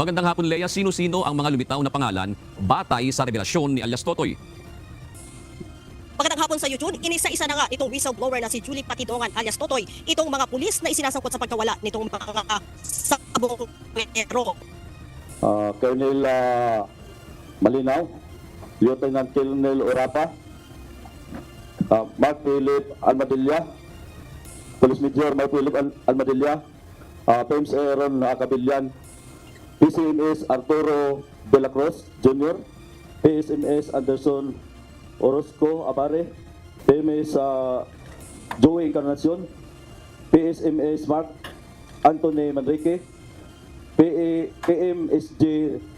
Magandang hapon, Lea. Sino-sino ang mga lumitaw na pangalan batay sa revelasyon ni alias Totoy? Magandang hapon sa YouTube. Inisa-isa na nga itong whistleblower na si Julie Patidongan alias Totoy, itong mga pulis na isinasangkot sa pagkawala nitong mga sabongero. Colonel Malinaw, Lieutenant Colonel Urapa, Mark Philip Almadilla, Police Major Mark Philip Almadilla, James Aaron Cabillan, PCMS Arturo De La Cruz Jr., PSMS Anderson Orozco Abare, PMS Joey Encarnacion, PSMS Mark Anthony Manrique, PMSJ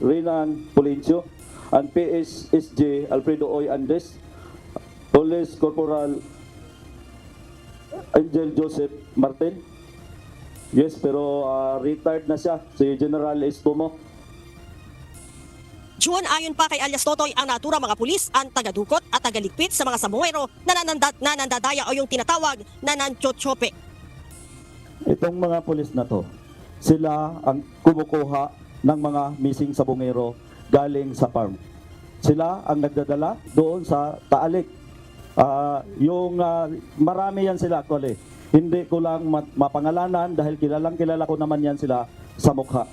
Renan Polencio, and PSSJ Alfredo Oy Andes, Police Corporal Angel Joseph Martin. Yes, pero retired na siya, si General Estomo. June, ayon pa kay alias Totoy, ang natura mga pulis ang tagadukot at tagaligpit sa mga samuero na nandadaya o yung tinatawag na nanchochope. Itong mga pulis na to, sila ang kumukuha ng mga missing sabongero galing sa farm. Sila ang nagdadala doon sa Taalik. Marami yan sila actually. Hindi ko lang mapangalanan dahil kilala ko naman yan sila sa mukha.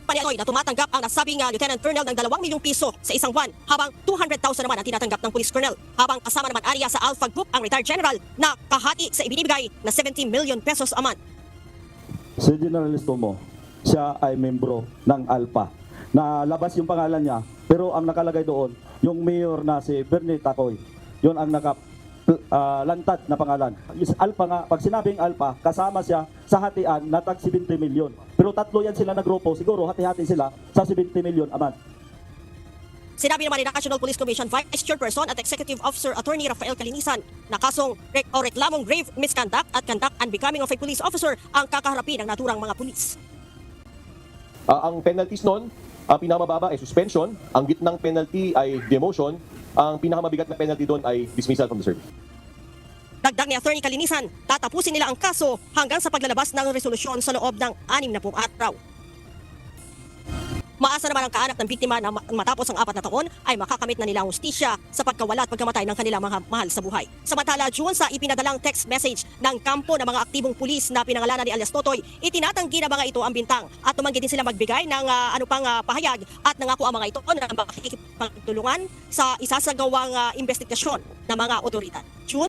Paniatoy na tumatanggap ang nasabing Lieutenant Colonel ng 2 milyong piso sa isang buwan, habang 200,000 naman ang tinatanggap ng Police Colonel, habang kasama naman area sa Alpha Group ang retired general na kahati sa ibinibigay na 70 million pesos a month. Si General Estomo, siya ay membro ng Alpha. Nalabas yung pangalan niya, pero ang nakalagay doon, yung mayor na si Bernie Tacoy, yun ang lantad na pangalan. Alpha nga, pag sinabing Alpha, kasama siya sa hatian na tag 70 million. Pero tatlo yan sila na grupo, siguro hati-hati sila sa 70 million a month. Sinabi naman ni National Police Commission Vice Chairperson at Executive Officer Attorney Rafael Calinisan na kasong reklamong grave misconduct at conduct unbecoming of a police officer ang kakaharapin ng naturang mga pulis. Ang penalties nun, ang pinakamababa ay suspension, ang gitnang penalty ay demotion, ang pinakamabigat na penalty doon ay dismissal from the service. Dagdag ni Attorney Calinisan, tatapusin nila ang kaso hanggang sa paglalabas ng resolusyon sa loob ng 60 araw. Maasa naman ang kaanak ng biktima na matapos ang 4 na taon ay makakamit na nila ang hustisya sa pagkawala at pagkamatay ng kanilang mga mahal sa buhay. Samantala, June, sa ipinadalang text message ng kampo ng mga aktibong pulis na pinangalanan ni alias Totoy, itinatanggi na mga ito ang bintang at tumanggi din sila magbigay ng pahayag at nangako ang mga ito na makikipagtulungan sa isasagawang investigasyon ng mga otoridad. June,